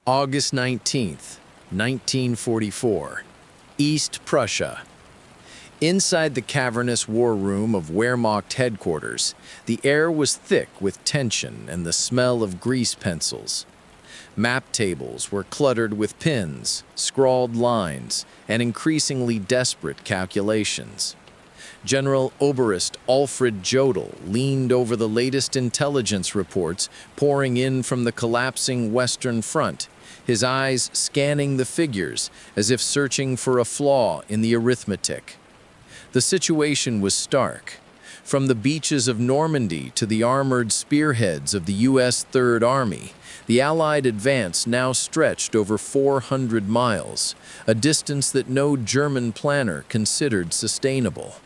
August 19th, 1944, East Prussia. Inside the cavernous war room of Wehrmacht headquarters, the air was thick with tension and the smell of grease pencils. Map tables were cluttered with pins, scrawled lines, and increasingly desperate calculations. Generaloberst Alfred Jodl leaned over the latest intelligence reports pouring in from the collapsing Western Front, his eyes scanning the figures as if searching for a flaw in the arithmetic. The situation was stark. From the beaches of Normandy to the armored spearheads of the U.S. Third Army, the Allied advance now stretched over 400 miles, a distance that no German planner considered sustainable.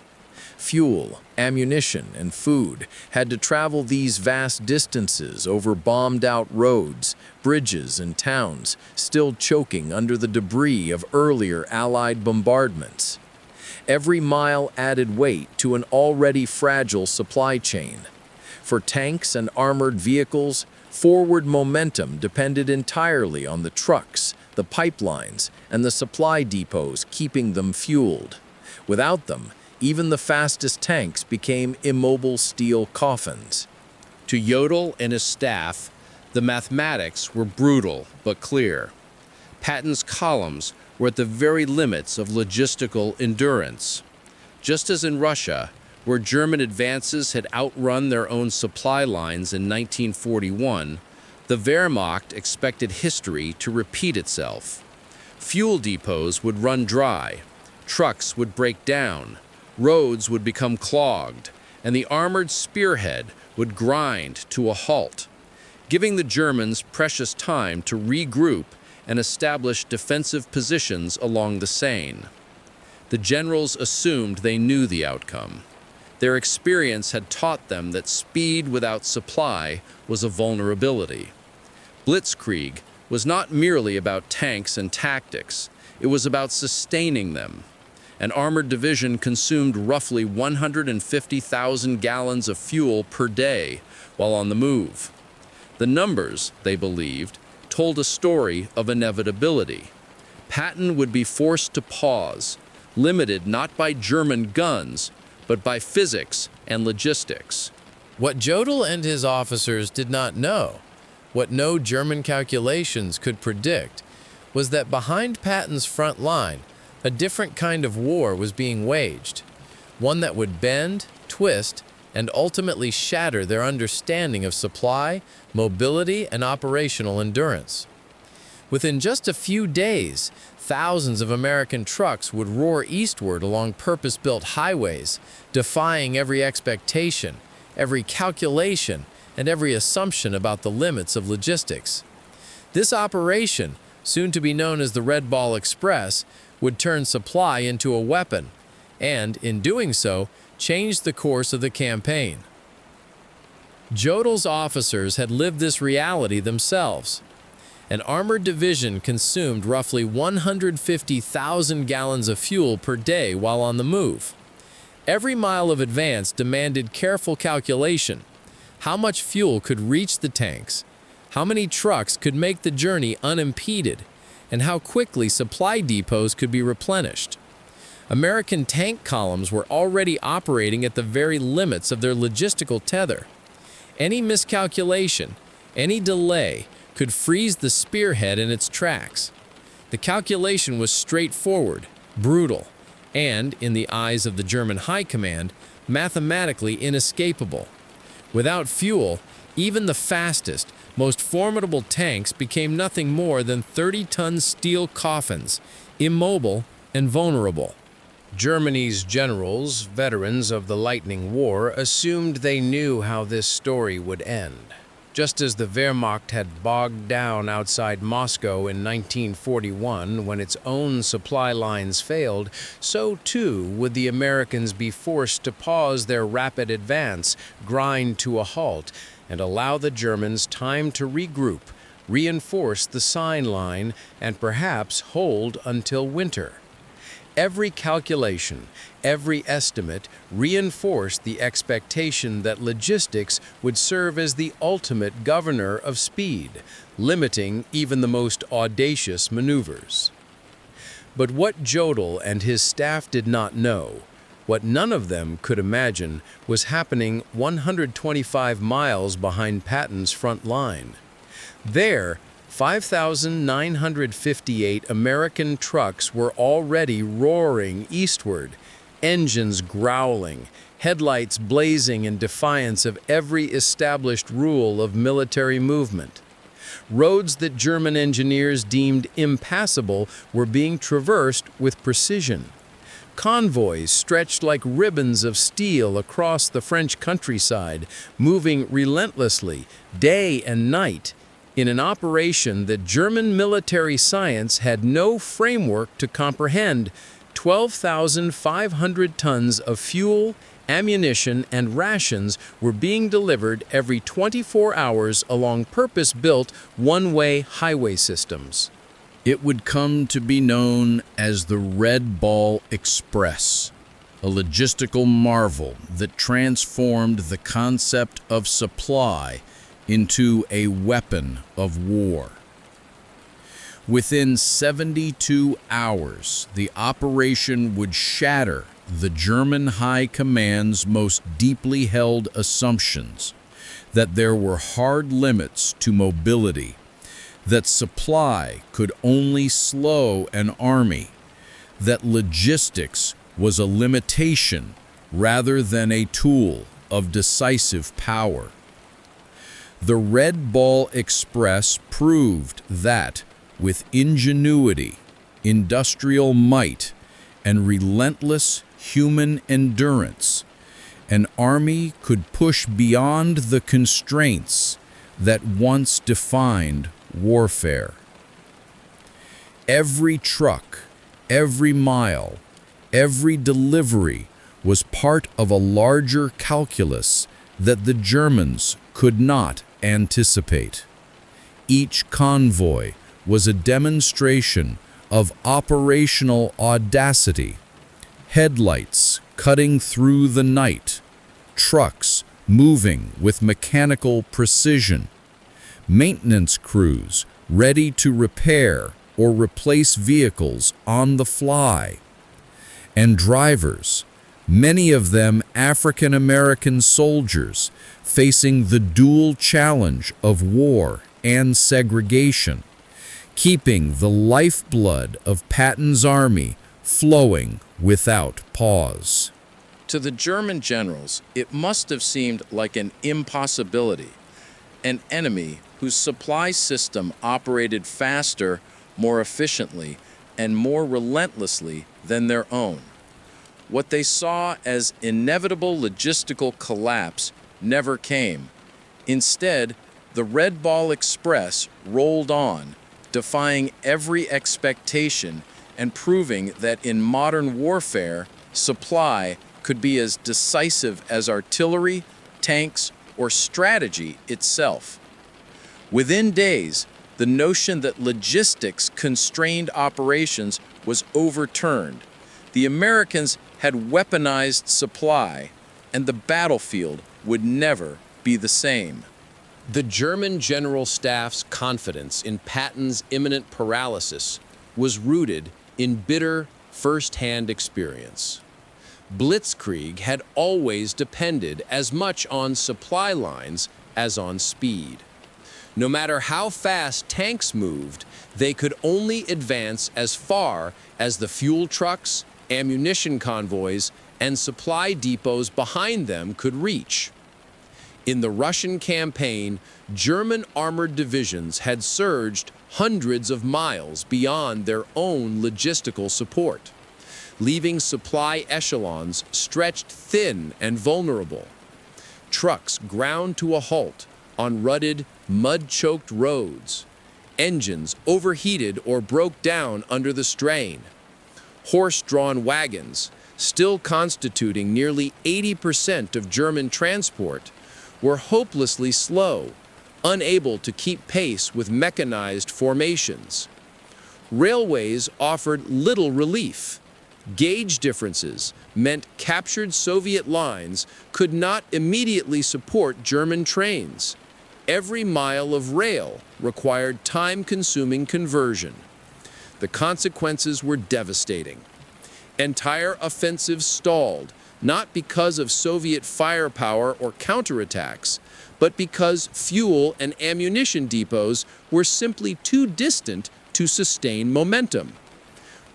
Fuel, ammunition, and food had to travel these vast distances over bombed-out roads, bridges, and towns, still choking under the debris of earlier Allied bombardments. Every mile added weight to an already fragile supply chain. For tanks and armored vehicles, forward momentum depended entirely on the trucks, the pipelines, and the supply depots keeping them fueled. Without them, even the fastest tanks became immobile steel coffins. To Jodl and his staff, the mathematics were brutal but clear. Patton's columns were at the very limits of logistical endurance. Just as in Russia, where German advances had outrun their own supply lines in 1941, the Wehrmacht expected history to repeat itself. Fuel depots would run dry, trucks would break down, roads would become clogged, and the armored spearhead would grind to a halt, giving the Germans precious time to regroup and establish defensive positions along the Seine. The generals assumed they knew the outcome. Their experience had taught them that speed without supply was a vulnerability. Blitzkrieg was not merely about tanks and tactics, it was about sustaining them. An armored division consumed roughly 150,000 gallons of fuel per day while on the move. The numbers, they believed, told a story of inevitability. Patton would be forced to pause, limited not by German guns, but by physics and logistics. What Jodl and his officers did not know, what no German calculations could predict, was that behind Patton's front line, a different kind of war was being waged, one that would bend, twist, and ultimately shatter their understanding of supply, mobility, and operational endurance. Within just a few days, thousands of American trucks would roar eastward along purpose-built highways, defying every expectation, every calculation, and every assumption about the limits of logistics. This operation, soon to be known as the Red Ball Express, would turn supply into a weapon, and, in doing so, change the course of the campaign. Jodl's officers had lived this reality themselves. An armored division consumed roughly 150,000 gallons of fuel per day while on the move. Every mile of advance demanded careful calculation. How much fuel could reach the tanks? How many trucks could make the journey unimpeded? And how quickly supply depots could be replenished? American tank columns were already operating at the very limits of their logistical tether. Any miscalculation, any delay, could freeze the spearhead in its tracks. The calculation was straightforward, brutal, and, in the eyes of the German High Command, mathematically inescapable. Without fuel, even the fastest, most formidable tanks became nothing more than 30-ton steel coffins, immobile and vulnerable. Germany's generals, veterans of the Lightning War, assumed they knew how this story would end. Just as the Wehrmacht had bogged down outside Moscow in 1941 when its own supply lines failed, so too would the Americans be forced to pause their rapid advance, grind to a halt, and allow the Germans time to regroup, reinforce the Seine line, and perhaps hold until winter. Every calculation, every estimate reinforced the expectation that logistics would serve as the ultimate governor of speed, limiting even the most audacious maneuvers. But what Jodl and his staff did not know, what none of them could imagine, was happening 125 miles behind Patton's front line. There, 5,958 American trucks were already roaring eastward, engines growling, headlights blazing in defiance of every established rule of military movement. Roads that German engineers deemed impassable were being traversed with precision. Convoys stretched like ribbons of steel across the French countryside, moving relentlessly, day and night, in an operation that German military science had no framework to comprehend. 12,500 tons of fuel, ammunition, and rations were being delivered every 24 hours along purpose-built one-way highway systems. It would come to be known as the Red Ball Express, a logistical marvel that transformed the concept of supply into a weapon of war. Within 72 hours, the operation would shatter the German High Command's most deeply held assumptions that there were hard limits to mobility, that supply could only slow an army, that logistics was a limitation rather than a tool of decisive power. The Red Ball Express proved that, with ingenuity, industrial might, and relentless human endurance, an army could push beyond the constraints that once defined warfare. Every truck, every mile, every delivery was part of a larger calculus that the Germans could not anticipate. Each convoy was a demonstration of operational audacity, headlights cutting through the night, trucks moving with mechanical precision, maintenance crews ready to repair or replace vehicles on the fly, and drivers, many of them African American soldiers, facing the dual challenge of war and segregation, keeping the lifeblood of Patton's army flowing without pause. To the German generals, it must have seemed like an impossibility, an enemy whose supply system operated faster, more efficiently, and more relentlessly than their own. What they saw as inevitable logistical collapse never came. Instead, the Red Ball Express rolled on, defying every expectation and proving that in modern warfare, supply could be as decisive as artillery, tanks, or strategy itself. Within days, the notion that logistics constrained operations was overturned. The Americans had weaponized supply, and the battlefield would never be the same. The German General Staff's confidence in Patton's imminent paralysis was rooted in bitter, first-hand experience. Blitzkrieg had always depended as much on supply lines as on speed. No matter how fast tanks moved, they could only advance as far as the fuel trucks, ammunition convoys, and supply depots behind them could reach. In the Russian campaign, German armored divisions had surged hundreds of miles beyond their own logistical support, leaving supply echelons stretched thin and vulnerable. Trucks ground to a halt on rutted, mud-choked roads, engines overheated or broke down under the strain, horse-drawn wagons, still constituting nearly 80% of German transport, were hopelessly slow, unable to keep pace with mechanized formations. Railways offered little relief. Gauge differences meant captured Soviet lines could not immediately support German trains. Every mile of rail required time-consuming conversion. The consequences were devastating. Entire offensives stalled, not because of Soviet firepower or counterattacks, but because fuel and ammunition depots were simply too distant to sustain momentum.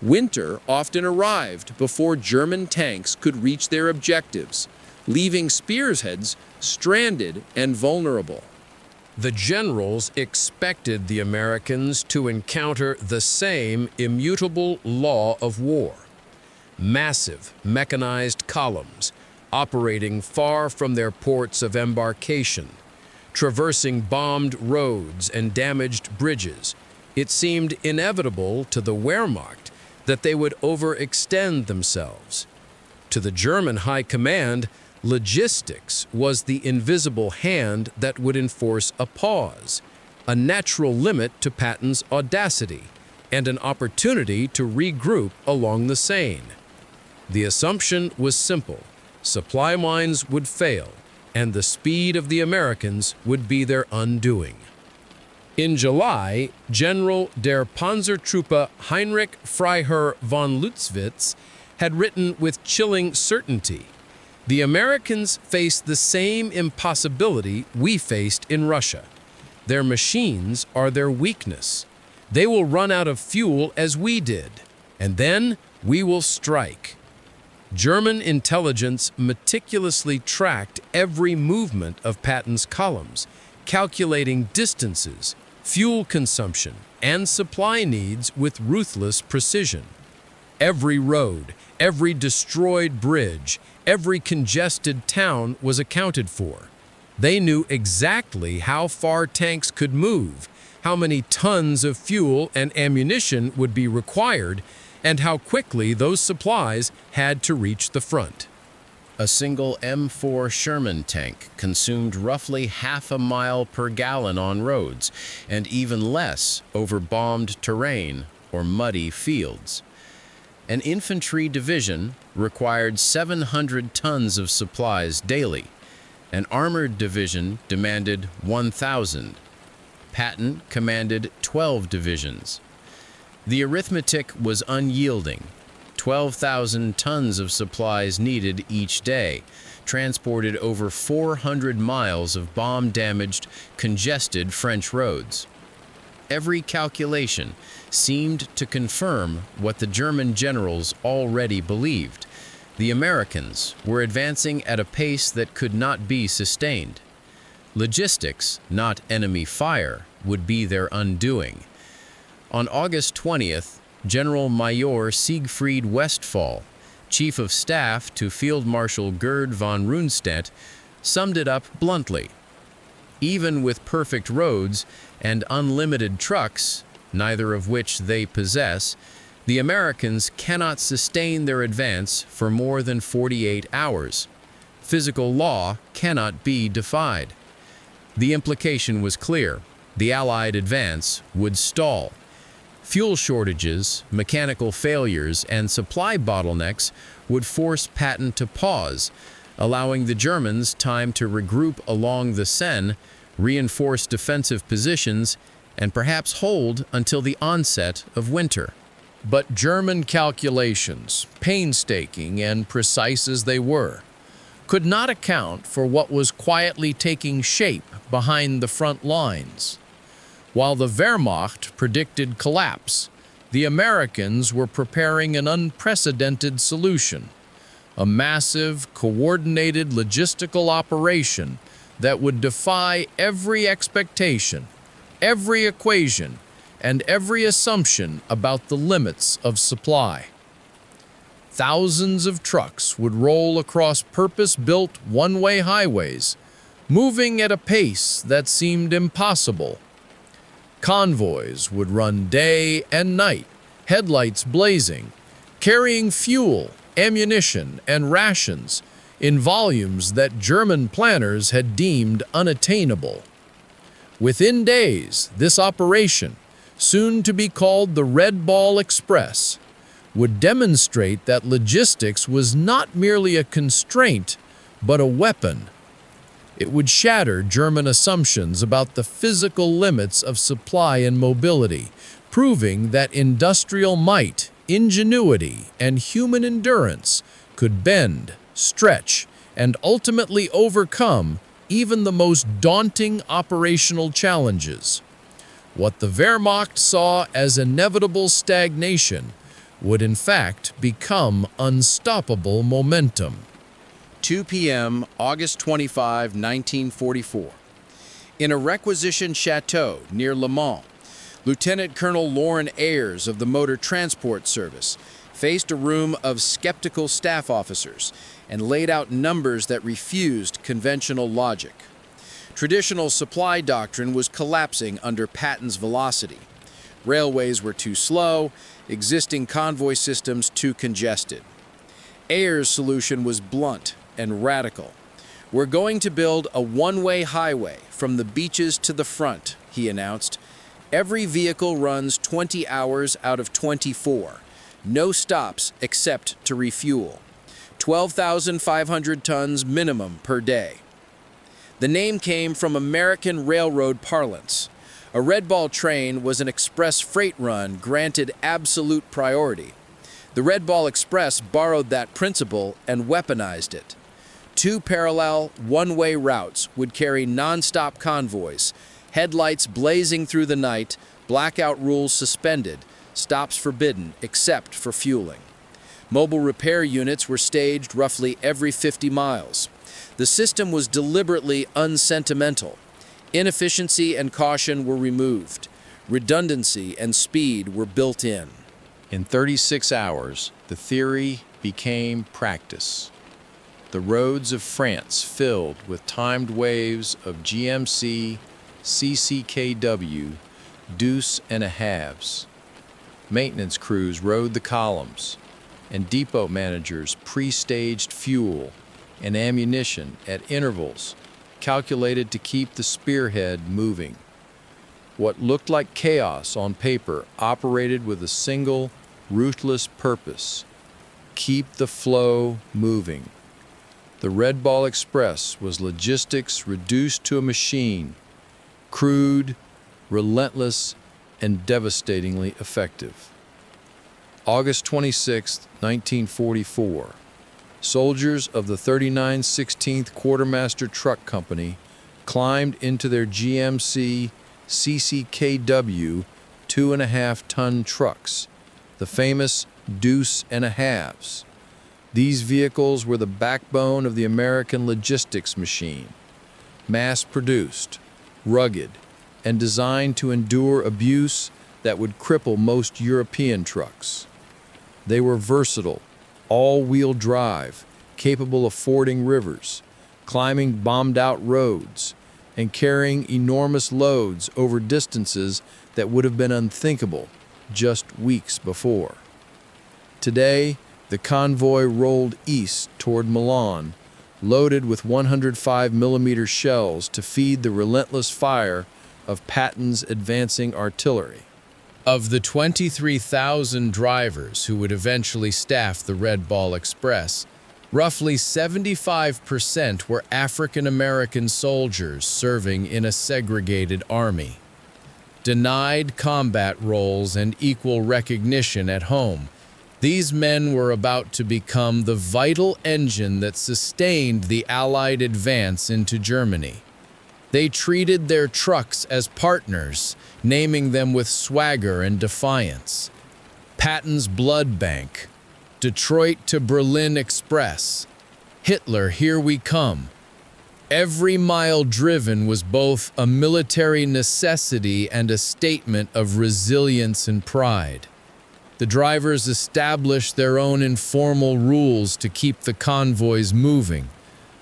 Winter often arrived before German tanks could reach their objectives, leaving spearheads stranded and vulnerable. The generals expected the Americans to encounter the same immutable law of war. Massive mechanized columns operating far from their ports of embarkation, traversing bombed roads and damaged bridges. It seemed inevitable to the Wehrmacht that they would overextend themselves. To the German high command, logistics was the invisible hand that would enforce a pause, a natural limit to Patton's audacity, and an opportunity to regroup along the Seine. The assumption was simple: supply lines would fail, and the speed of the Americans would be their undoing. In July, General der Panzertruppe Heinrich Freiherr von Lützwitz had written with chilling certainty, "The Americans face the same impossibility we faced in Russia. Their machines are their weakness. They will run out of fuel as we did, and then we will strike." German intelligence meticulously tracked every movement of Patton's columns, calculating distances, fuel consumption, and supply needs with ruthless precision. Every road, every destroyed bridge, every congested town was accounted for. They knew exactly how far tanks could move, how many tons of fuel and ammunition would be required, and how quickly those supplies had to reach the front. A single M4 Sherman tank consumed roughly half a mile per gallon on roads, and even less over bombed terrain or muddy fields. An infantry division required 700 tons of supplies daily. An armored division demanded 1,000. Patton commanded 12 divisions. The arithmetic was unyielding. 12,000 tons of supplies needed each day, transported over 400 miles of bomb-damaged, congested French roads. Every calculation seemed to confirm what the German generals already believed. The Americans were advancing at a pace that could not be sustained. Logistics, not enemy fire, would be their undoing. On August 20th, General Major Siegfried Westphal, Chief of Staff to Field Marshal Gerd von Rundstedt, summed it up bluntly. Even with perfect roads and unlimited trucks, neither of which they possess, the Americans cannot sustain their advance for more than 48 hours. Physical law cannot be defied. The implication was clear: the Allied advance would stall. Fuel shortages, mechanical failures, and supply bottlenecks would force Patton to pause, allowing the Germans time to regroup along the Seine, reinforce defensive positions, and perhaps hold until the onset of winter. But German calculations, painstaking and precise as they were, could not account for what was quietly taking shape behind the front lines. While the Wehrmacht predicted collapse, the Americans were preparing an unprecedented solution, a massive, coordinated logistical operation that would defy every expectation, every equation, and every assumption about the limits of supply. Thousands of trucks would roll across purpose-built one-way highways, moving at a pace that seemed impossible. Convoys would run day and night, headlights blazing, carrying fuel, ammunition, and rations in volumes that German planners had deemed unattainable. Within days, this operation, soon to be called the Red Ball Express, would demonstrate that logistics was not merely a constraint, but a weapon. It would shatter German assumptions about the physical limits of supply and mobility, proving that industrial might, ingenuity, and human endurance could bend, stretch, and ultimately overcome even the most daunting operational challenges. What the Wehrmacht saw as inevitable stagnation would in fact become unstoppable momentum. 2 p.m., August 25, 1944. In a requisitioned chateau near Le Mans, Lieutenant Colonel Loren Ayers of the Motor Transport Service faced a room of skeptical staff officers and laid out numbers that refused conventional logic. Traditional supply doctrine was collapsing under Patton's velocity. Railways were too slow, existing convoy systems too congested. Ayers' solution was blunt and radical. "We're going to build a one-way highway from the beaches to the front," he announced. "Every vehicle runs 20 hours out of 24. No stops except to refuel. 12,500 tons minimum per day." The name came from American railroad parlance. A Red Ball train was an express freight run granted absolute priority. The Red Ball Express borrowed that principle and weaponized it. 2 parallel, one-way routes would carry nonstop convoys, headlights blazing through the night, blackout rules suspended, stops forbidden except for fueling. Mobile repair units were staged roughly every 50 miles. The system was deliberately unsentimental. Inefficiency and caution were removed. Redundancy and speed were built in. In 36 hours, the theory became practice. The roads of France filled with timed waves of GMC, CCKW, deuce and a halves. Maintenance crews rode the columns, and depot managers pre-staged fuel and ammunition at intervals calculated to keep the spearhead moving. What looked like chaos on paper operated with a single, ruthless purpose: keep the flow moving. The Red Ball Express was logistics reduced to a machine, crude, relentless, and devastatingly effective. August 26, 1944. Soldiers of the 39 16th Quartermaster Truck Company climbed into their GMC CCKW 2.5-ton trucks, the famous deuce and a halves. These vehicles were the backbone of the American logistics machine, mass-produced, rugged, and designed to endure abuse that would cripple most European trucks. They were versatile, all-wheel drive, capable of fording rivers, climbing bombed-out roads, and carrying enormous loads over distances that would have been unthinkable just weeks before. Today, the convoy rolled east toward Milan, loaded with 105mm shells to feed the relentless fire of Patton's advancing artillery. Of the 23,000 drivers who would eventually staff the Red Ball Express, roughly 75% were African American soldiers serving in a segregated army. Denied combat roles and equal recognition at home, these men were about to become the vital engine that sustained the Allied advance into Germany. They treated their trucks as partners, naming them with swagger and defiance. Patton's Blood Bank, Detroit to Berlin Express, Hitler, Here We Come. Every mile driven was both a military necessity and a statement of resilience and pride. The drivers established their own informal rules to keep the convoys moving.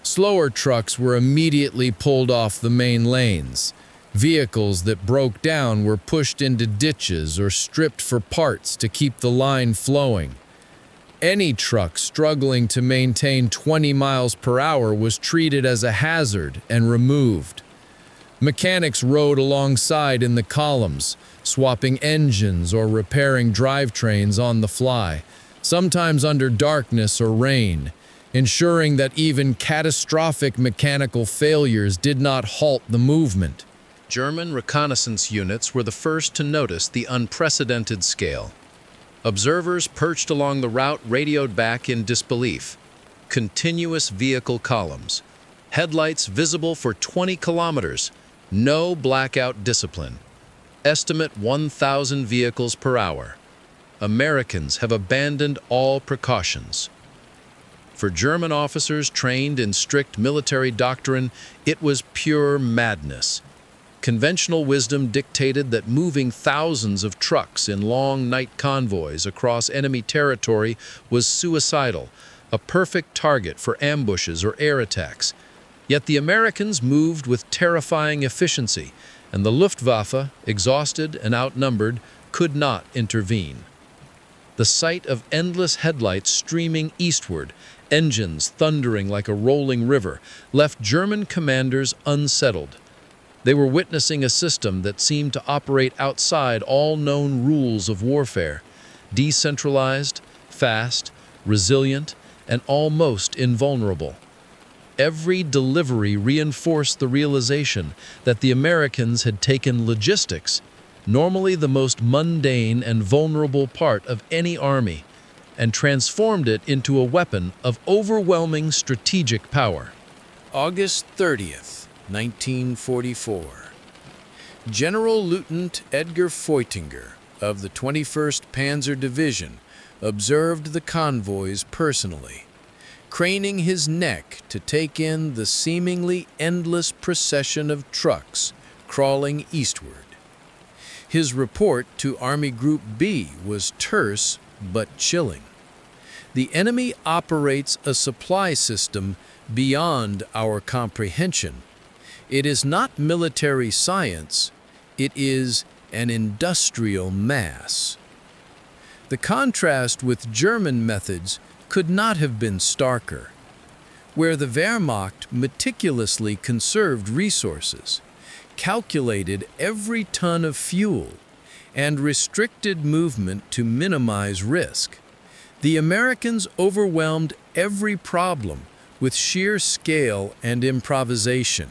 Slower trucks were immediately pulled off the main lanes. Vehicles that broke down were pushed into ditches or stripped for parts to keep the line flowing. Any truck struggling to maintain 20 miles per hour was treated as a hazard and removed. Mechanics rode alongside in the columns, swapping engines or repairing drivetrains on the fly. sometimes under darkness or rain, ensuring that even catastrophic mechanical failures did not halt the movement. German reconnaissance units were the first to notice the unprecedented scale. Observers perched along the route radioed back in disbelief. Continuous vehicle columns. Headlights visible for 20 kilometers. No blackout discipline. Estimate 1,000 vehicles per hour. Americans have abandoned all precautions. For German officers trained in strict military doctrine, it was pure madness. Conventional wisdom dictated that moving thousands of trucks in long night convoys across enemy territory was suicidal, a perfect target for ambushes or air attacks. Yet the Americans moved with terrifying efficiency, and the Luftwaffe, exhausted and outnumbered, could not intervene. The sight of endless headlights streaming eastward, engines thundering like a rolling river, left German commanders unsettled. They were witnessing a system that seemed to operate outside all known rules of warfare, decentralized, fast, resilient, and almost invulnerable. Every delivery reinforced the realization that the Americans had taken logistics, normally the most mundane and vulnerable part of any army, and transformed it into a weapon of overwhelming strategic power. August 30th, 1944. General Lieutenant Edgar Feutinger of the 21st Panzer Division observed the convoys personally, craning his neck to take in the seemingly endless procession of trucks crawling eastward. His report to Army Group B was terse but chilling. The enemy operates a supply system beyond our comprehension. It is not military science, it is an industrial mass. The contrast with German methods could not have been starker. Where the Wehrmacht meticulously conserved resources, calculated every ton of fuel, and restricted movement to minimize risk, the Americans overwhelmed every problem with sheer scale and improvisation.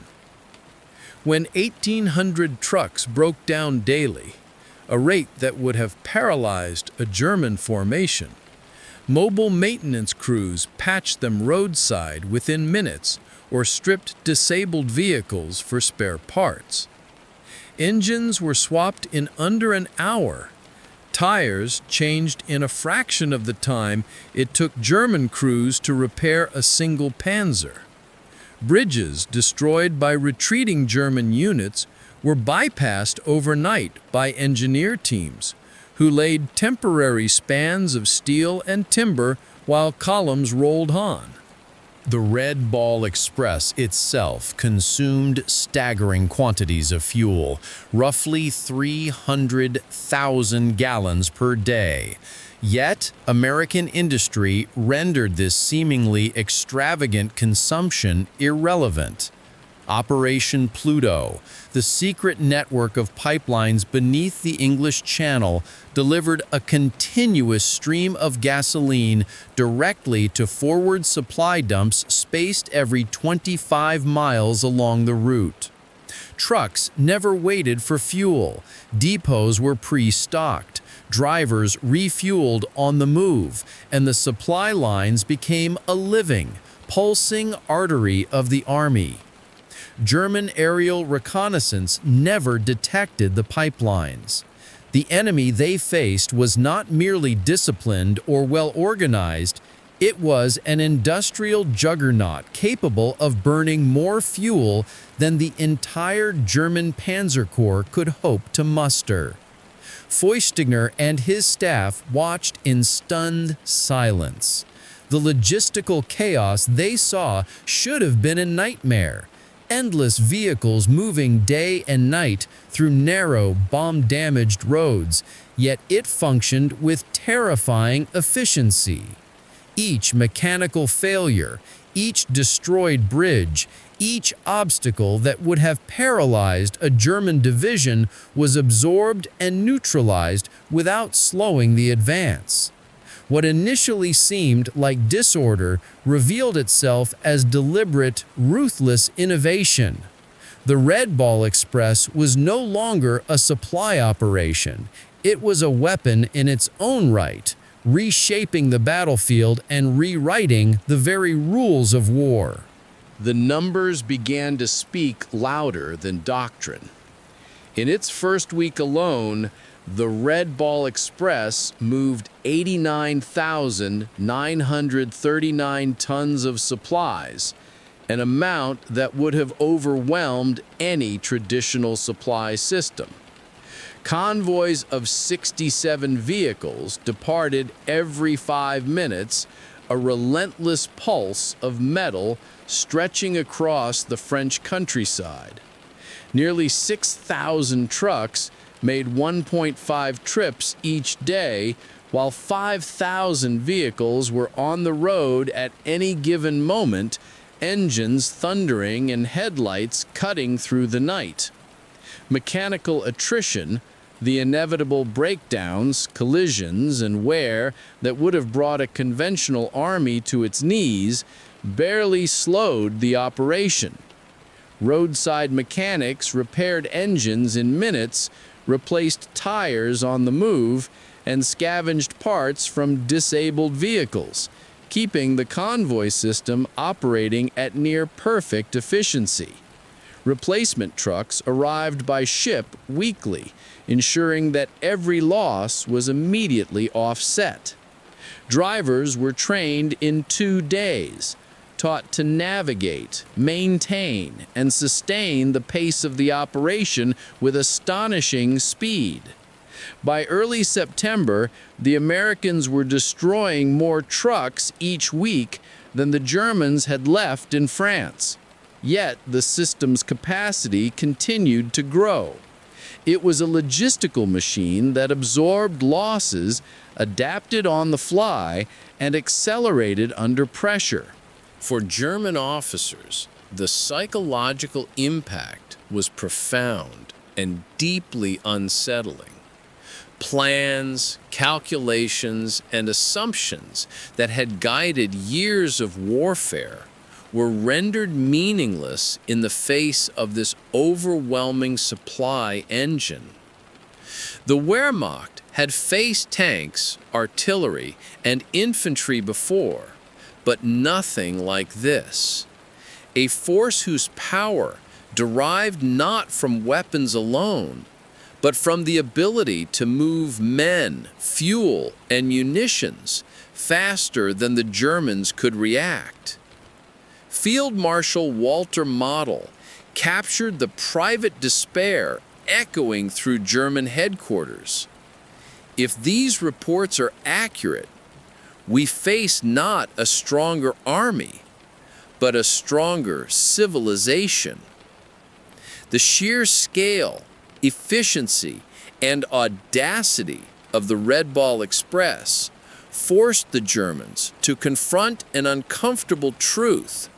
When 1,800 trucks broke down daily, a rate that would have paralyzed a German formation, mobile maintenance crews patched them roadside within minutes or stripped disabled vehicles for spare parts. Engines were swapped in under an hour. Tires changed in a fraction of the time it took German crews to repair a single panzer. Bridges destroyed by retreating German units were bypassed overnight by engineer teams, who laid temporary spans of steel and timber while columns rolled on. The Red Ball Express itself consumed staggering quantities of fuel, roughly 300,000 gallons per day. Yet, American industry rendered this seemingly extravagant consumption irrelevant. Operation Pluto, the secret network of pipelines beneath the English Channel, delivered a continuous stream of gasoline directly to forward supply dumps spaced every 25 miles along the route. Trucks never waited for fuel. Depots were pre-stocked. Drivers refueled on the move, and the supply lines became a living, pulsing artery of the army. German aerial reconnaissance never detected the pipelines. The enemy they faced was not merely disciplined or well-organized, it was an industrial juggernaut capable of burning more fuel than the entire German Panzer Corps could hope to muster. Feutinger and his staff watched in stunned silence. The logistical chaos they saw should have been a nightmare. Endless vehicles moving day and night through narrow, bomb-damaged roads, yet it functioned with terrifying efficiency. Each mechanical failure, each destroyed bridge, each obstacle that would have paralyzed a German division was absorbed and neutralized without slowing the advance. What initially seemed like disorder revealed itself as deliberate, ruthless innovation. The Red Ball Express was no longer a supply operation. It was a weapon in its own right, reshaping the battlefield and rewriting the very rules of war. The numbers began to speak louder than doctrine. In its first week alone, the Red Ball Express moved 89,939 tons of supplies, an amount that would have overwhelmed any traditional supply system. Convoys of 67 vehicles departed every 5 minutes, a relentless pulse of metal stretching across the French countryside. Nearly 6,000 trucks made 1.5 trips each day, while 5,000 vehicles were on the road at any given moment, engines thundering and headlights cutting through the night. Mechanical attrition, the inevitable breakdowns, collisions, and wear that would have brought a conventional army to its knees, barely slowed the operation. Roadside mechanics repaired engines in minutes, replaced tires on the move, and scavenged parts from disabled vehicles, keeping the convoy system operating at near perfect efficiency. Replacement trucks arrived by ship weekly, ensuring that every loss was immediately offset. Drivers were trained in 2 days, taught to navigate, maintain, and sustain the pace of the operation with astonishing speed. By early September, the Americans were destroying more trucks each week than the Germans had left in France. Yet the system's capacity continued to grow. It was a logistical machine that absorbed losses, adapted on the fly, and accelerated under pressure. For German officers, the psychological impact was profound and deeply unsettling. Plans, calculations, and assumptions that had guided years of warfare were rendered meaningless in the face of this overwhelming supply engine. The Wehrmacht had faced tanks, artillery, and infantry before, but nothing like this. A force whose power derived not from weapons alone, but from the ability to move men, fuel, and munitions faster than the Germans could react. Field Marshal Walter Model captured the private despair echoing through German headquarters. If these reports are accurate, we face not a stronger army, but a stronger civilization. The sheer scale, efficiency, and audacity of the Red Ball Express forced the Germans to confront an uncomfortable truth.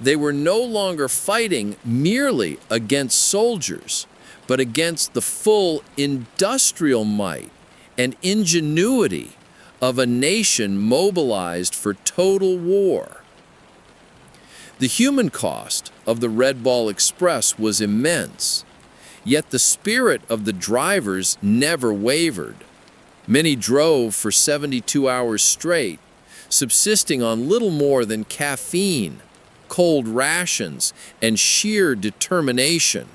They were no longer fighting merely against soldiers, but against the full industrial might and ingenuity of a nation mobilized for total war. The human cost of the Red Ball Express was immense, yet the spirit of the drivers never wavered. Many drove for 72 hours straight, subsisting on little more than caffeine, cold rations, and sheer determination.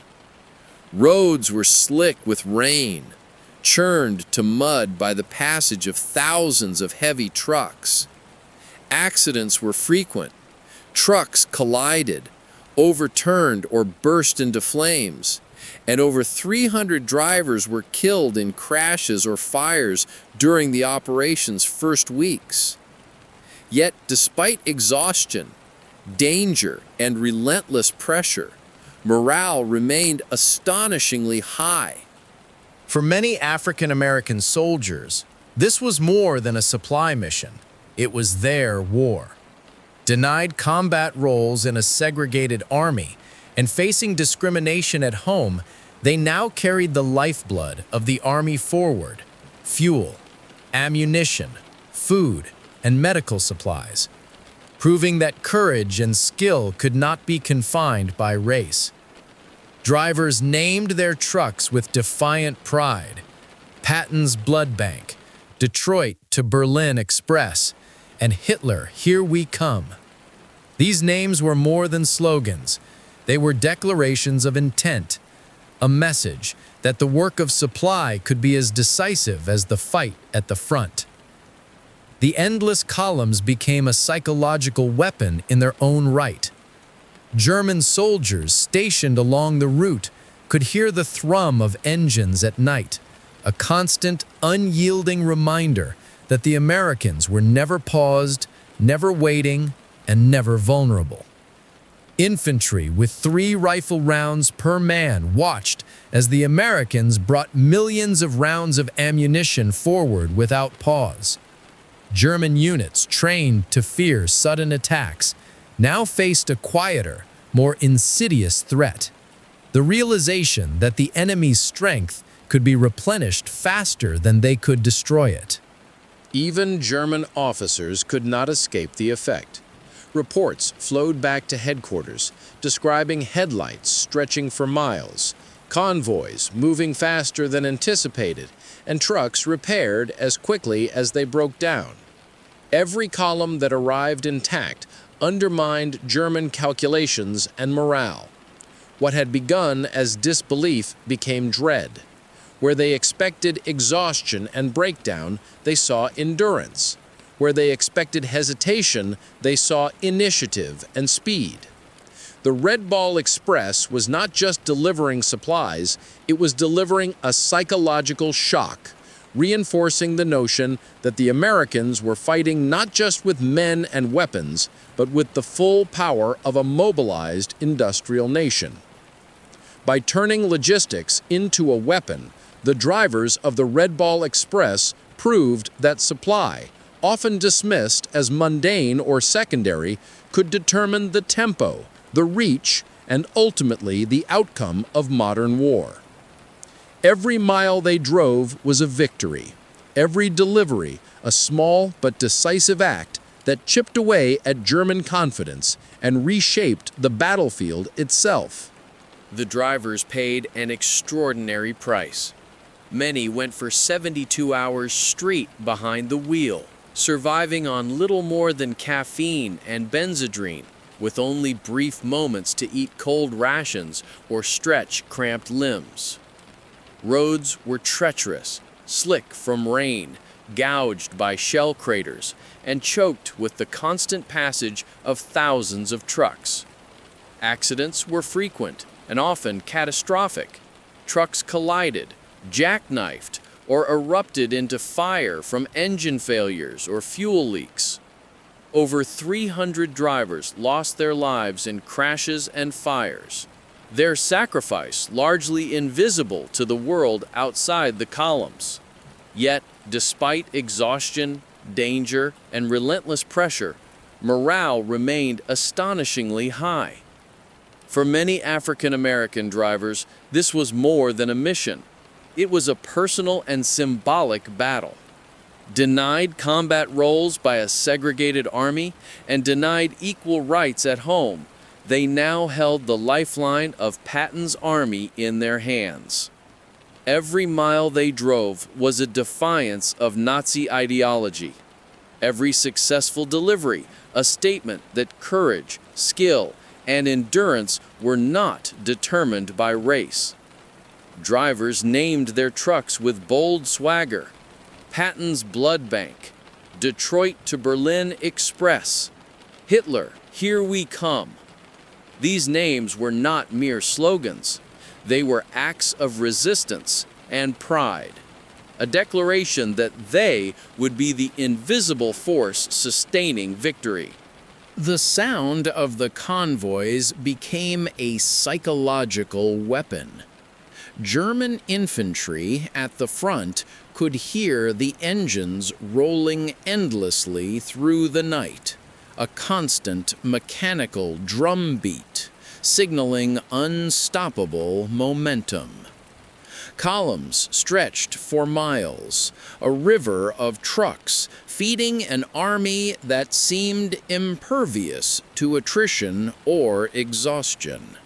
Roads were slick with rain, churned to mud by the passage of thousands of heavy trucks. Accidents were frequent. Trucks collided, overturned, or burst into flames, and over 300 drivers were killed in crashes or fires during the operation's first weeks. Yet, despite exhaustion, danger, and relentless pressure, morale remained astonishingly high. For many African American soldiers, this was more than a supply mission. It was their war. Denied combat roles in a segregated army and facing discrimination at home, they now carried the lifeblood of the army forward: fuel, ammunition, food, and medical supplies, proving that courage and skill could not be confined by race. Drivers named their trucks with defiant pride: Patton's Blood Bank, Detroit to Berlin Express, and Hitler, Here We Come. These names were more than slogans. They were declarations of intent, a message that the work of supply could be as decisive as the fight at the front. The endless columns became a psychological weapon in their own right. German soldiers stationed along the route could hear the thrum of engines at night, a constant, unyielding reminder that the Americans were never paused, never waiting, and never vulnerable. Infantry with 3 rifle rounds per man watched as the Americans brought millions of rounds of ammunition forward without pause. German units trained to fear sudden attacks now faced a quieter, more insidious threat: the realization that the enemy's strength could be replenished faster than they could destroy it. Even German officers could not escape the effect. Reports flowed back to headquarters, describing headlights stretching for miles, convoys moving faster than anticipated, and trucks repaired as quickly as they broke down. Every column that arrived intact undermined German calculations and morale. What had begun as disbelief became dread. Where they expected exhaustion and breakdown, they saw endurance. Where they expected hesitation, they saw initiative and speed. The Red Ball Express was not just delivering supplies, it was delivering a psychological shock, reinforcing the notion that the Americans were fighting not just with men and weapons, but with the full power of a mobilized industrial nation. By turning logistics into a weapon, the drivers of the Red Ball Express proved that supply, often dismissed as mundane or secondary, could determine the tempo, the reach, and ultimately the outcome of modern war. Every mile they drove was a victory, every delivery a small but decisive act that chipped away at German confidence and reshaped the battlefield itself. The drivers paid an extraordinary price. Many went for 72 hours straight behind the wheel, surviving on little more than caffeine and benzodrine, with only brief moments to eat cold rations or stretch cramped limbs. Roads were treacherous, slick from rain, gouged by shell craters, and choked with the constant passage of thousands of trucks. Accidents were frequent and often catastrophic. Trucks collided, jackknifed, or erupted into fire from engine failures or fuel leaks. Over 300 drivers lost their lives in crashes and fires, their sacrifice largely invisible to the world outside the columns. Yet, despite exhaustion, danger, and relentless pressure, morale remained astonishingly high. For many African American drivers, this was more than a mission. It was a personal and symbolic battle. Denied combat roles by a segregated army and denied equal rights at home, they now held the lifeline of Patton's army in their hands. Every mile they drove was a defiance of Nazi ideology. Every successful delivery, a statement that courage, skill, and endurance were not determined by race. Drivers named their trucks with bold swagger: Patton's Blood Bank, Detroit to Berlin Express, Hitler, Here We Come. These names were not mere slogans. They were acts of resistance and pride, a declaration that they would be the invisible force sustaining victory. The sound of the convoys became a psychological weapon. German infantry at the front could hear the engines rolling endlessly through the night, a constant mechanical drumbeat, signaling unstoppable momentum. Columns stretched for miles, a river of trucks feeding an army that seemed impervious to attrition or exhaustion.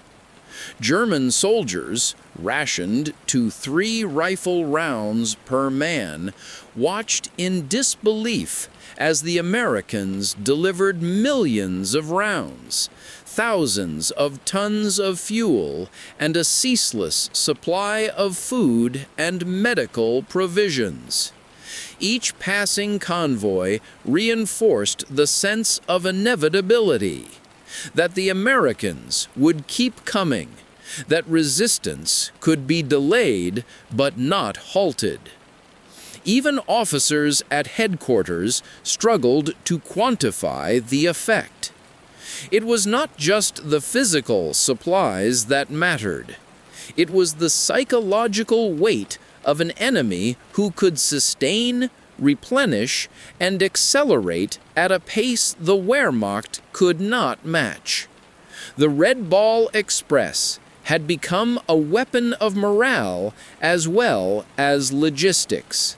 German soldiers, rationed to 3 rifle rounds per man, watched in disbelief as the Americans delivered millions of rounds, thousands of tons of fuel, and a ceaseless supply of food and medical provisions. Each passing convoy reinforced the sense of inevitability, that the Americans would keep coming, that resistance could be delayed but not halted. Even officers at headquarters struggled to quantify the effect. It was not just the physical supplies that mattered. It was the psychological weight of an enemy who could sustain, replenish, and accelerate at a pace the Wehrmacht could not match. The Red Ball Express had become a weapon of morale as well as logistics.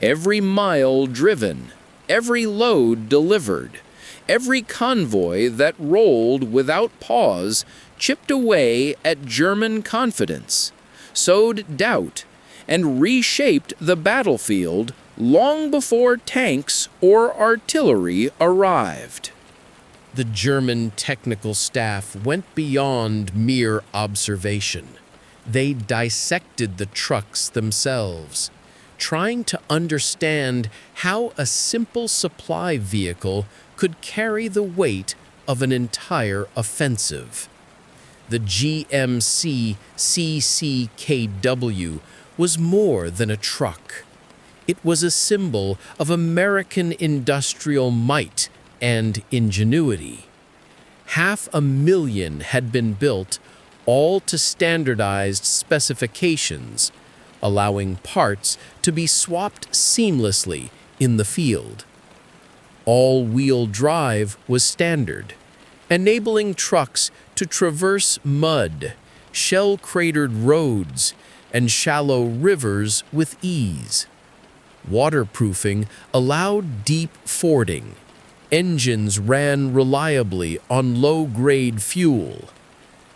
Every mile driven, every load delivered, every convoy that rolled without pause chipped away at German confidence, sowed doubt, and reshaped the battlefield long before tanks or artillery arrived. The German technical staff went beyond mere observation. They dissected the trucks themselves, trying to understand how a simple supply vehicle could carry the weight of an entire offensive. The GMC CCKW was more than a truck. It was a symbol of American industrial might and ingenuity. 500,000 had been built, all to standardized specifications, allowing parts to be swapped seamlessly in the field. All-wheel drive was standard, enabling trucks to traverse mud, shell-cratered roads, and shallow rivers with ease. Waterproofing allowed deep fording. Engines ran reliably on low-grade fuel.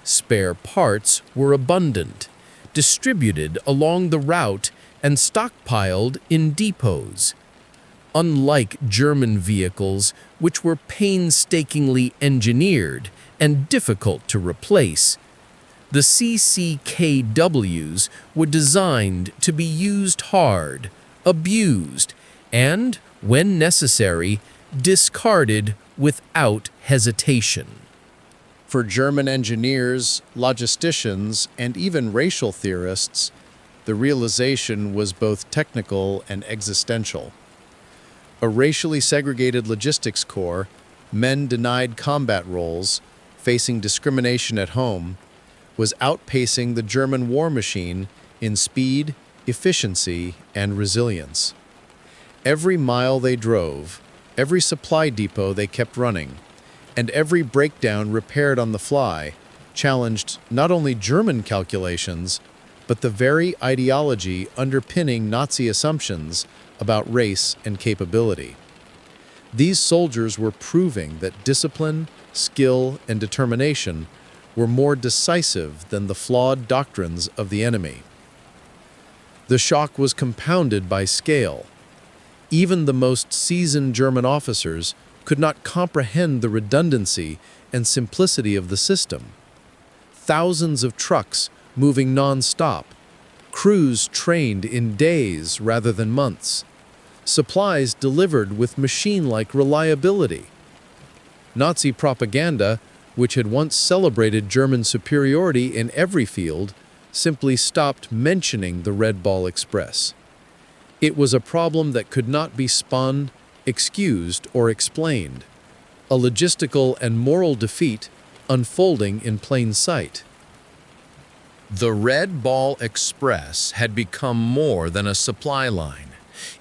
Spare parts were abundant, distributed along the route and stockpiled in depots. Unlike German vehicles, which were painstakingly engineered and difficult to replace, the CCKWs were designed to be used hard, abused, and, when necessary, discarded without hesitation. For German engineers, logisticians, and even racial theorists, the realization was both technical and existential. A racially segregated logistics corps, men denied combat roles, facing discrimination at home, was outpacing the German war machine in speed, efficiency, and resilience. Every mile they drove, every supply depot they kept running, and every breakdown repaired on the fly challenged not only German calculations, but the very ideology underpinning Nazi assumptions about race and capability. These soldiers were proving that discipline, skill, and determination were more decisive than the flawed doctrines of the enemy. The shock was compounded by scale. Even the most seasoned German officers could not comprehend the redundancy and simplicity of the system. Thousands of trucks moving nonstop, crews trained in days rather than months, supplies delivered with machine-like reliability. Nazi propaganda, which had once celebrated German superiority in every field, simply stopped mentioning the Red Ball Express. It was a problem that could not be spun, excused, or explained, a logistical and moral defeat unfolding in plain sight. The Red Ball Express had become more than a supply line.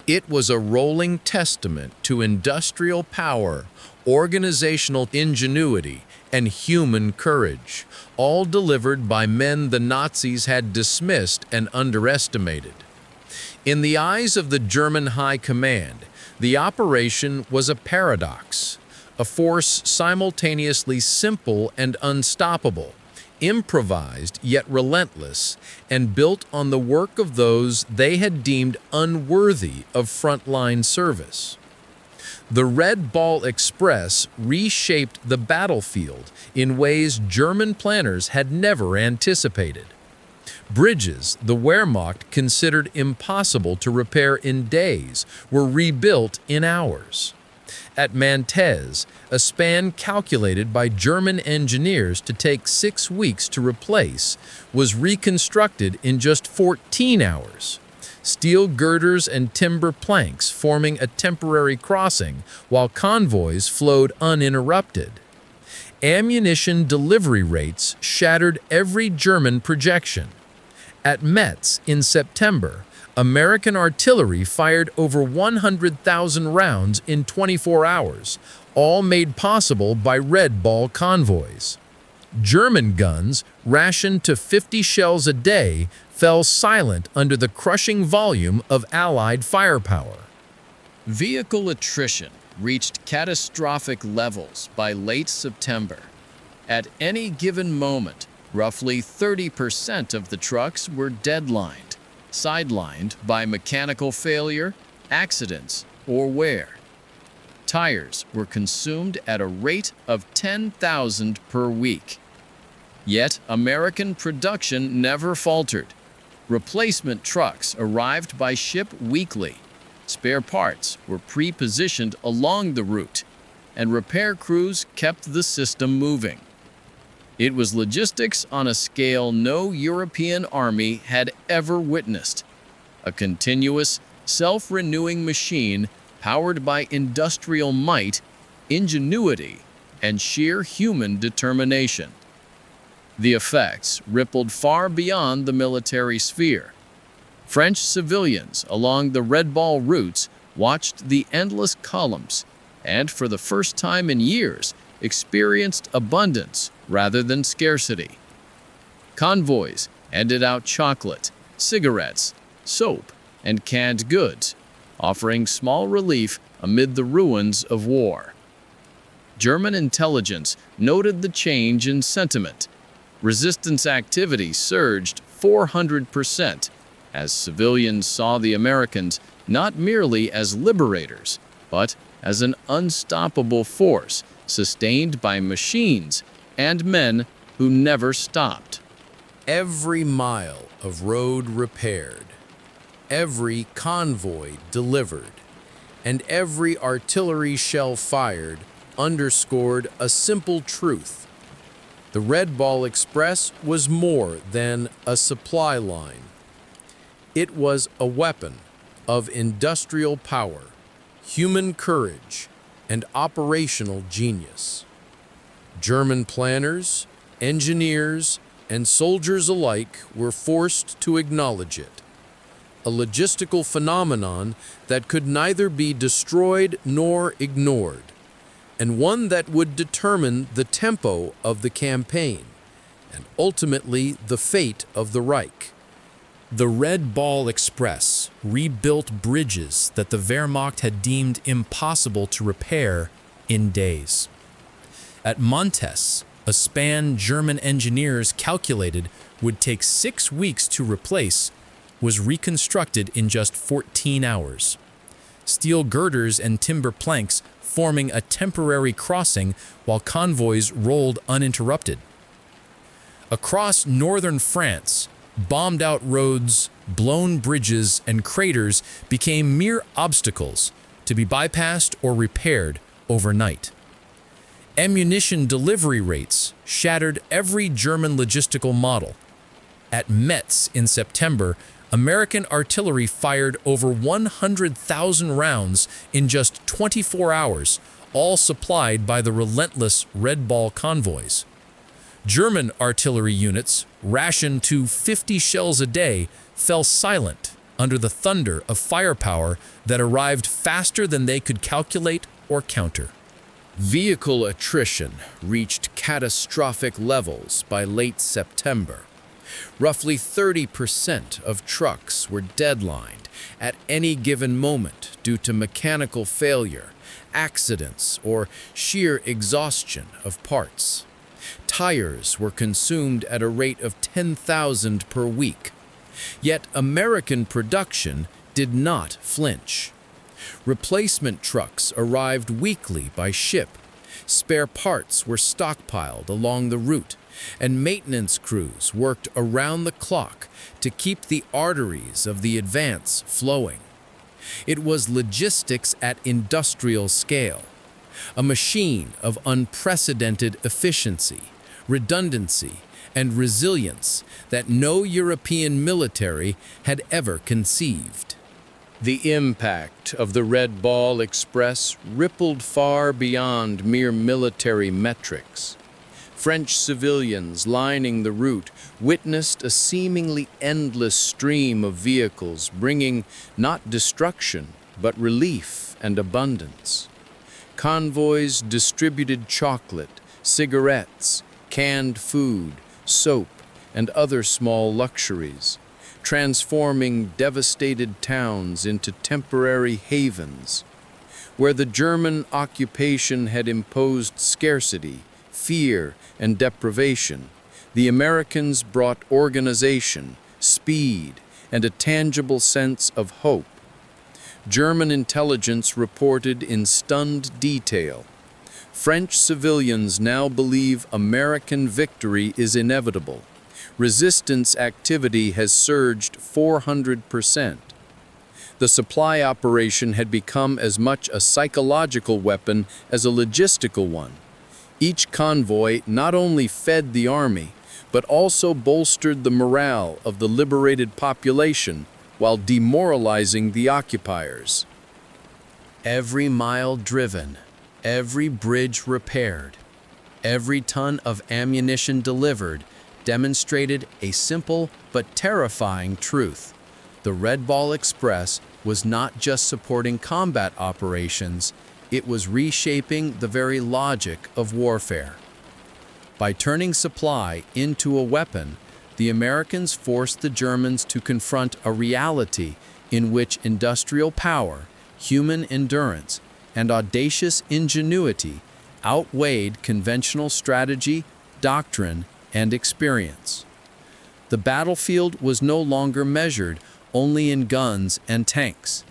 It was a rolling testament to industrial power, organizational ingenuity, and human courage, all delivered by men the Nazis had dismissed and underestimated. In the eyes of the German High Command, the operation was a paradox, a force simultaneously simple and unstoppable, improvised yet relentless, and built on the work of those they had deemed unworthy of frontline service. The Red Ball Express reshaped the battlefield in ways German planners had never anticipated. Bridges the Wehrmacht considered impossible to repair in days were rebuilt in hours. At Mantes, a span calculated by German engineers to take 6 weeks to replace was reconstructed in just 14 hours. Steel girders and timber planks forming a temporary crossing while convoys flowed uninterrupted. Ammunition delivery rates shattered every German projection. At Metz in September, American artillery fired over 100,000 rounds in 24 hours, all made possible by Red Ball convoys. German guns, rationed to 50 shells a day, fell silent under the crushing volume of Allied firepower. Vehicle attrition reached catastrophic levels by late September. At any given moment, roughly 30% of the trucks were deadlined, sidelined by mechanical failure, accidents, or wear. Tires were consumed at a rate of 10,000 per week. Yet American production never faltered. Replacement trucks arrived by ship weekly. Spare parts were pre-positioned along the route, and repair crews kept the system moving. It was logistics on a scale no European army had ever witnessed. A continuous, self-renewing machine powered by industrial might, ingenuity, and sheer human determination. The effects rippled far beyond the military sphere. French civilians along the Red Ball routes watched the endless columns and, for the first time in years, experienced abundance rather than scarcity. Convoys handed out chocolate, cigarettes, soap, and canned goods, offering small relief amid the ruins of war. German intelligence noted the change in sentiment. Resistance activity surged 400% as civilians saw the Americans not merely as liberators, but as an unstoppable force sustained by machines and men who never stopped. Every mile of road repaired, every convoy delivered, and every artillery shell fired underscored a simple truth. The Red Ball Express was more than a supply line. It was a weapon of industrial power, human courage, and operational genius. German planners, engineers, and soldiers alike were forced to acknowledge it. A logistical phenomenon that could neither be destroyed nor ignored, and one that would determine the tempo of the campaign and ultimately the fate of the Reich. The Red Ball Express rebuilt bridges that the Wehrmacht had deemed impossible to repair in days. At Mantes, a span German engineers calculated would take 6 weeks to replace was reconstructed in just 14 hours. Steel girders and timber planks forming a temporary crossing while convoys rolled uninterrupted. Across northern France, bombed-out roads, blown bridges, and craters became mere obstacles to be bypassed or repaired overnight. Ammunition delivery rates shattered every German logistical model. At Metz in September, American artillery fired over 100,000 rounds in just 24 hours, all supplied by the relentless Red Ball convoys. German artillery units, rationed to 50 shells a day, fell silent under the thunder of firepower that arrived faster than they could calculate or counter. Vehicle attrition reached catastrophic levels by late September. Roughly 30% of trucks were deadlined at any given moment due to mechanical failure, accidents, or sheer exhaustion of parts. Tires were consumed at a rate of 10,000 per week. Yet American production did not flinch. Replacement trucks arrived weekly by ship. Spare parts were stockpiled along the route, and maintenance crews worked around the clock to keep the arteries of the advance flowing. It was logistics at industrial scale, a machine of unprecedented efficiency, redundancy, and resilience that no European military had ever conceived. The impact of the Red Ball Express rippled far beyond mere military metrics. French civilians lining the route witnessed a seemingly endless stream of vehicles bringing not destruction, but relief and abundance. Convoys distributed chocolate, cigarettes, canned food, soap, and other small luxuries, transforming devastated towns into temporary havens. Where the German occupation had imposed scarcity, fear, and deprivation, the Americans brought organization, speed, and a tangible sense of hope. German intelligence reported in stunned detail. French civilians now believe American victory is inevitable. Resistance activity has surged 400%. The supply operation had become as much a psychological weapon as a logistical one. Each convoy not only fed the army, but also bolstered the morale of the liberated population while demoralizing the occupiers. Every mile driven, every bridge repaired, every ton of ammunition delivered demonstrated a simple but terrifying truth. The Red Ball Express was not just supporting combat operations, it was reshaping the very logic of warfare. By turning supply into a weapon, the Americans forced the Germans to confront a reality in which industrial power, human endurance, and audacious ingenuity outweighed conventional strategy, doctrine, and experience. The battlefield was no longer measured only in guns and tanks.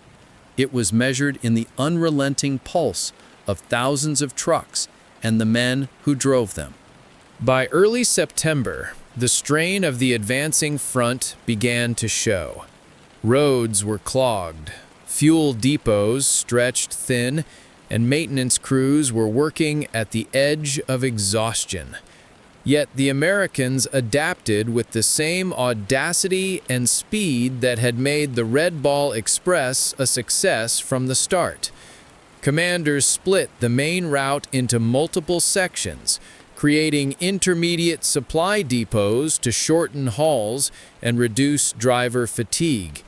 It was measured in the unrelenting pulse of thousands of trucks and the men who drove them. By early September, the strain of the advancing front began to show. Roads were clogged, fuel depots stretched thin, and maintenance crews were working at the edge of exhaustion. Yet the Americans adapted with the same audacity and speed that had made the Red Ball Express a success from the start. Commanders split the main route into multiple sections, creating intermediate supply depots to shorten hauls and reduce driver fatigue.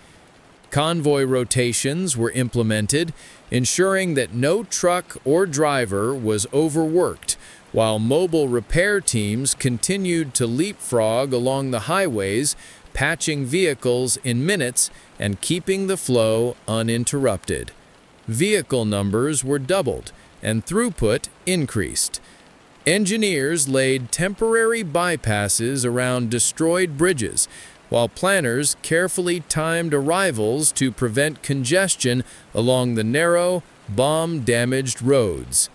Convoy rotations were implemented, ensuring that no truck or driver was overworked, while mobile repair teams continued to leapfrog along the highways, patching vehicles in minutes and keeping the flow uninterrupted. Vehicle numbers were doubled and throughput increased. Engineers laid temporary bypasses around destroyed bridges, while planners carefully timed arrivals to prevent congestion along the narrow, bomb-damaged roads.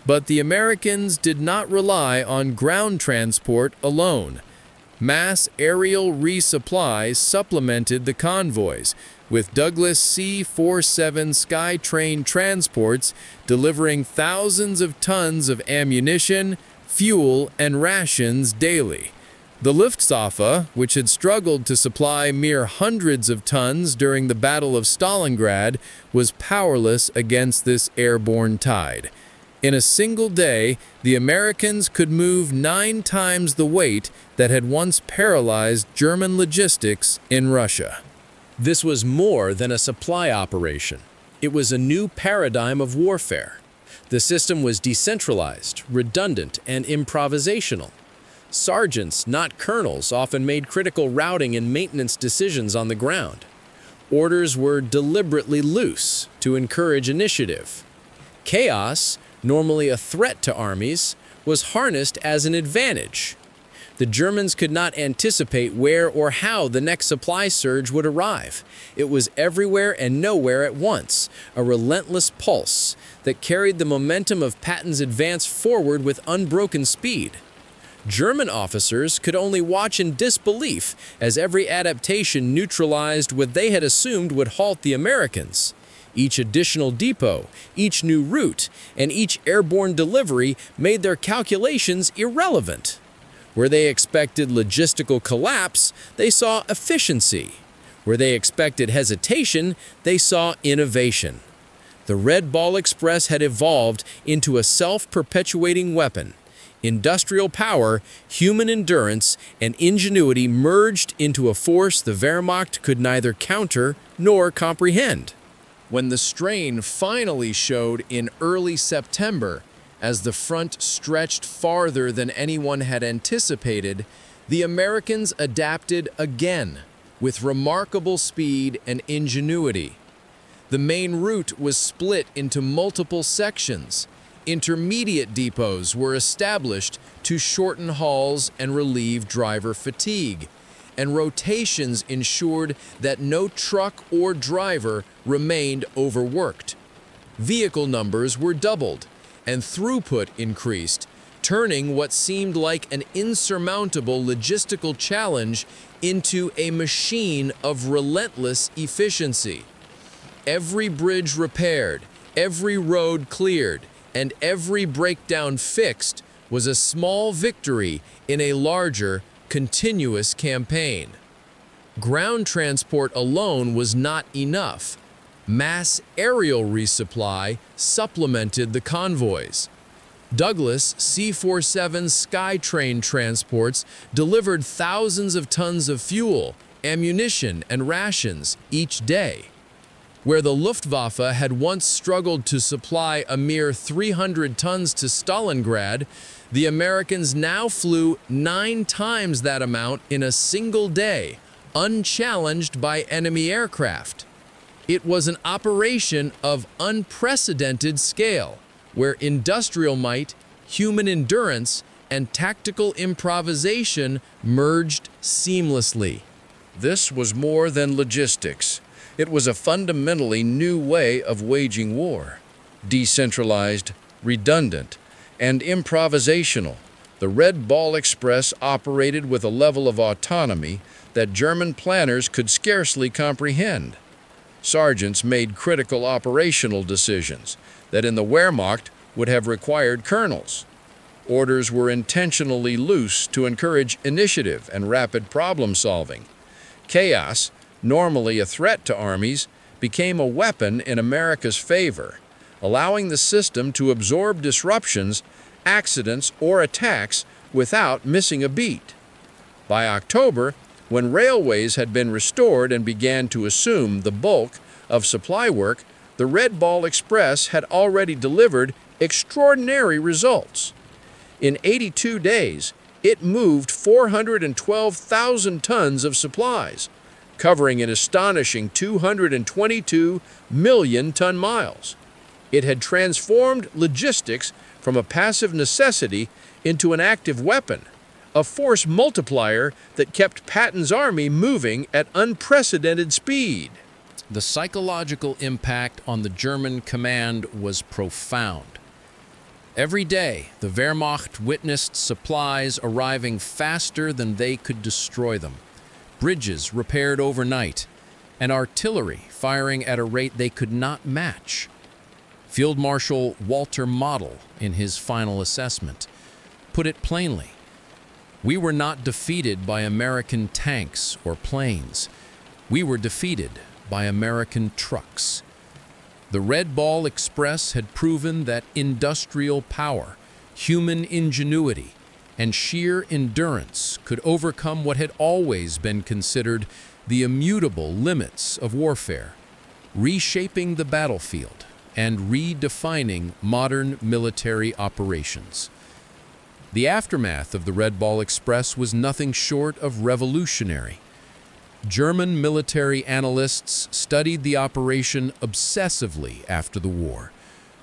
But the Americans did not rely on ground transport alone. Mass aerial resupplies supplemented the convoys, with Douglas C-47 Skytrain transports delivering thousands of tons of ammunition, fuel, and rations daily. The Luftwaffe, which had struggled to supply mere hundreds of tons during the Battle of Stalingrad, was powerless against this airborne tide. In a single day, the Americans could move 9 times the weight that had once paralyzed German logistics in Russia. This was more than a supply operation. It was a new paradigm of warfare. The system was decentralized, redundant, and improvisational. Sergeants, not colonels, often made critical routing and maintenance decisions on the ground. Orders were deliberately loose to encourage initiative. Chaos, normally a threat to armies, was harnessed as an advantage. The Germans could not anticipate where or how the next supply surge would arrive. It was everywhere and nowhere at once, a relentless pulse that carried the momentum of Patton's advance forward with unbroken speed. German officers could only watch in disbelief as every adaptation neutralized what they had assumed would halt the Americans. Each additional depot, each new route, and each airborne delivery made their calculations irrelevant. Where they expected logistical collapse, they saw efficiency. Where they expected hesitation, they saw innovation. The Red Ball Express had evolved into a self-perpetuating weapon. Industrial power, human endurance, and ingenuity merged into a force the Wehrmacht could neither counter nor comprehend. When the strain finally showed in early September, as the front stretched farther than anyone had anticipated, the Americans adapted again with remarkable speed and ingenuity. The main route was split into multiple sections. Intermediate depots were established to shorten hauls and relieve driver fatigue, and rotations ensured that no truck or driver remained overworked. Vehicle numbers were doubled, and throughput increased, turning what seemed like an insurmountable logistical challenge into a machine of relentless efficiency. Every bridge repaired, every road cleared, and every breakdown fixed was a small victory in a larger, continuous campaign. Ground transport alone was not enough. Mass aerial resupply supplemented the convoys. Douglas C-47 Skytrain transports delivered thousands of tons of fuel, ammunition, and rations each day. Where the Luftwaffe had once struggled to supply a mere 300 tons to Stalingrad, the Americans now flew 9 times that amount in a single day, unchallenged by enemy aircraft. It was an operation of unprecedented scale, where industrial might, human endurance, and tactical improvisation merged seamlessly. This was more than logistics. It was a fundamentally new way of waging war. Decentralized, redundant, and improvisational, the Red Ball Express operated with a level of autonomy that German planners could scarcely comprehend. Sergeants made critical operational decisions that in the Wehrmacht would have required colonels. Orders were intentionally loose to encourage initiative and rapid problem-solving. Chaos, normally a threat to armies, became a weapon in America's favor, allowing the system to absorb disruptions, accidents, or attacks without missing a beat. By October, when railways had been restored and began to assume the bulk of supply work, the Red Ball Express had already delivered extraordinary results. In 82 days, it moved 412,000 tons of supplies, covering an astonishing 222 million ton-miles. It had transformed logistics from a passive necessity into an active weapon, a force multiplier that kept Patton's army moving at unprecedented speed. The psychological impact on the German command was profound. Every day, the Wehrmacht witnessed supplies arriving faster than they could destroy them, bridges repaired overnight, and artillery firing at a rate they could not match. Field Marshal Walter Model, in his final assessment, put it plainly: "We were not defeated by American tanks or planes. We were defeated by American trucks." The Red Ball Express had proven that industrial power, human ingenuity, and sheer endurance could overcome what had always been considered the immutable limits of warfare, reshaping the battlefield and redefining modern military operations. The aftermath of the Red Ball Express was nothing short of revolutionary. German military analysts studied the operation obsessively after the war,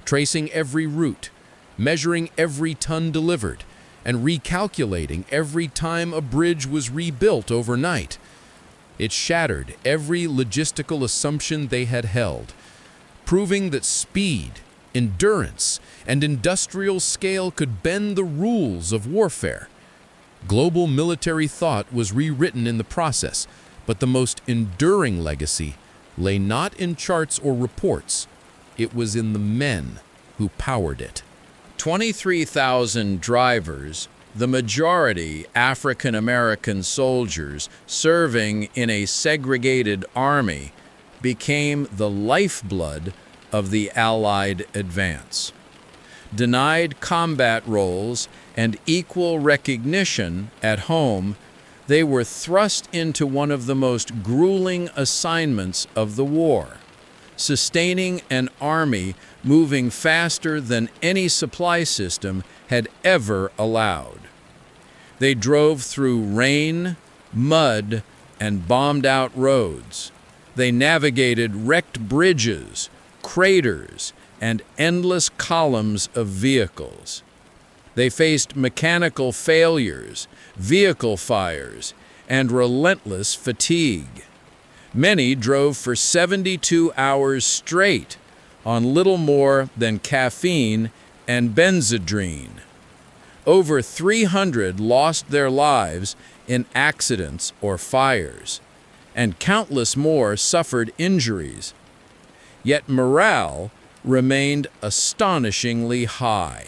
tracing every route, measuring every ton delivered, and recalculating every time a bridge was rebuilt overnight. It shattered every logistical assumption they had held, proving that speed, endurance, and industrial scale could bend the rules of warfare. Global military thought was rewritten in the process, but the most enduring legacy lay not in charts or reports. It was in the men who powered it. 23,000 drivers, the majority African American soldiers serving in a segregated army, became the lifeblood of the Allied advance. Denied combat roles and equal recognition at home, they were thrust into one of the most grueling assignments of the war, sustaining an army moving faster than any supply system had ever allowed. They drove through rain, mud, and bombed-out roads. They navigated wrecked bridges, craters, and endless columns of vehicles. They faced mechanical failures, vehicle fires, and relentless fatigue. Many drove for 72 hours straight on little more than caffeine and benzodrine. Over 300 lost their lives in accidents or fires, and countless more suffered injuries. Yet morale remained astonishingly high.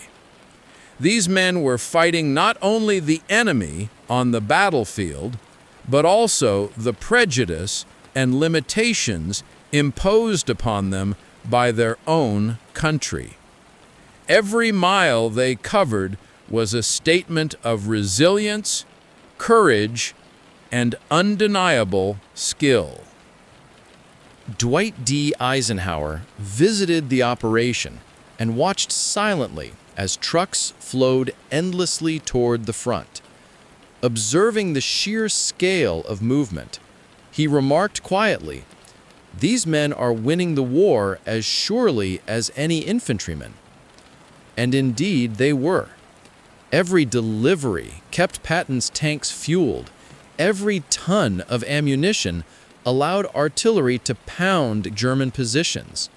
These men were fighting not only the enemy on the battlefield, but also the prejudice and limitations imposed upon them by their own country. Every mile they covered was a statement of resilience, courage, and undeniable skill. Dwight D. Eisenhower visited the operation and watched silently as trucks flowed endlessly toward the front. Observing the sheer scale of movement, he remarked quietly, "These men are winning the war as surely as any infantrymen." And indeed they were. Every delivery kept Patton's tanks fueled. Every ton of ammunition allowed artillery to pound German positions.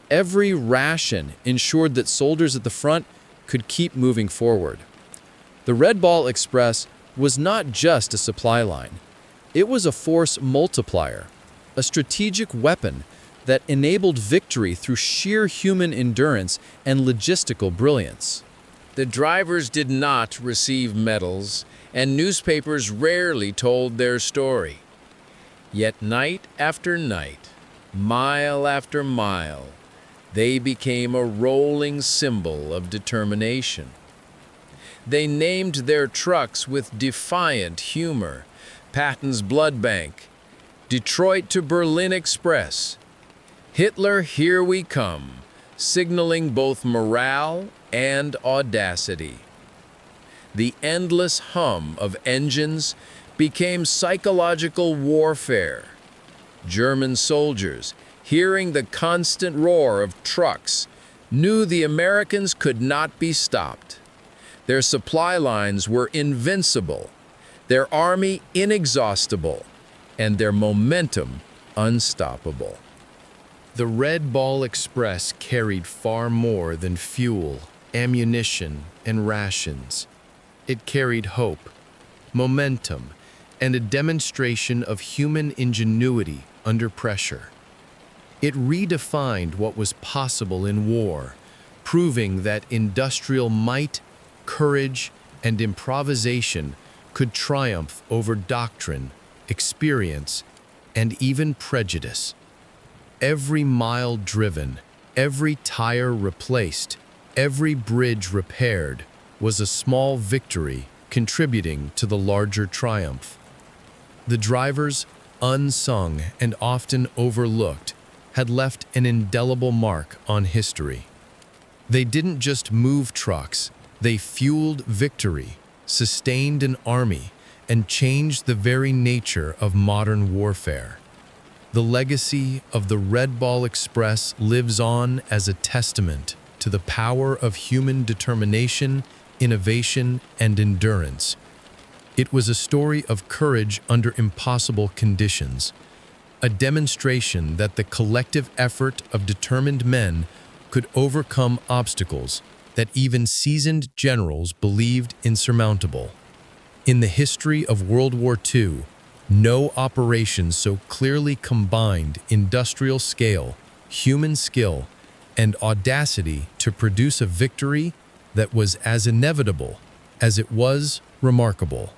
Every ration ensured that soldiers at the front could keep moving forward. The Red Ball Express was not just a supply line. It was a force multiplier, a strategic weapon that enabled victory through sheer human endurance and logistical brilliance. The drivers did not receive medals, and newspapers rarely told their story. Yet night after night, mile after mile, they became a rolling symbol of determination. They named their trucks with defiant humor: Patton's Blood Bank, Detroit to Berlin Express, Hitler, Here We Come, signaling both morale and audacity. The endless hum of engines became psychological warfare. German soldiers, hearing the constant roar of trucks, knew the Americans could not be stopped. Their supply lines were invincible, their army inexhaustible, and their momentum unstoppable. The Red Ball Express carried far more than fuel, ammunition, and rations. It carried hope, momentum, and a demonstration of human ingenuity under pressure. It redefined what was possible in war, proving that industrial might, courage, and improvisation could triumph over doctrine, experience, and even prejudice. Every mile driven, every tire replaced, every bridge repaired was a small victory contributing to the larger triumph. The drivers, unsung and often overlooked, had left an indelible mark on history. They didn't just move trucks, they fueled victory, sustained an army, and changed the very nature of modern warfare. The legacy of the Red Ball Express lives on as a testament to the power of human determination, innovation, and endurance. It was a story of courage under impossible conditions, a demonstration that the collective effort of determined men could overcome obstacles that even seasoned generals believed insurmountable. In the history of World War II, no operation so clearly combined industrial scale, human skill, and audacity to produce a victory that was as inevitable as it was remarkable.